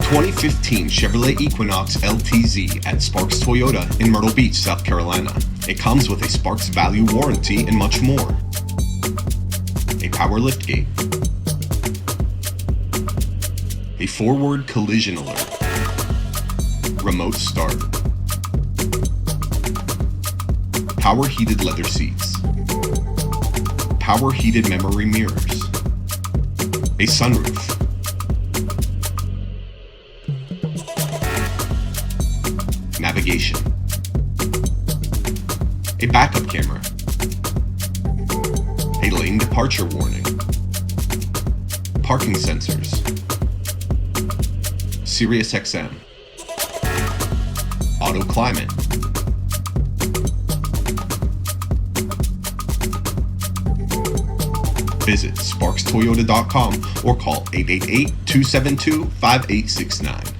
2015 Chevrolet Equinox LTZ at Sparks Toyota in Myrtle Beach, South Carolina. It comes with a Sparks Value Warranty and much more. A power liftgate. A forward collision alert. Remote start. Power heated leather seats. Power heated memory mirrors. A sunroof. Navigation. A backup camera. A lane departure warning. Parking sensors. SIRIUSXM. Auto climate. Visit sparkstoyota.com or call 888-272-5869.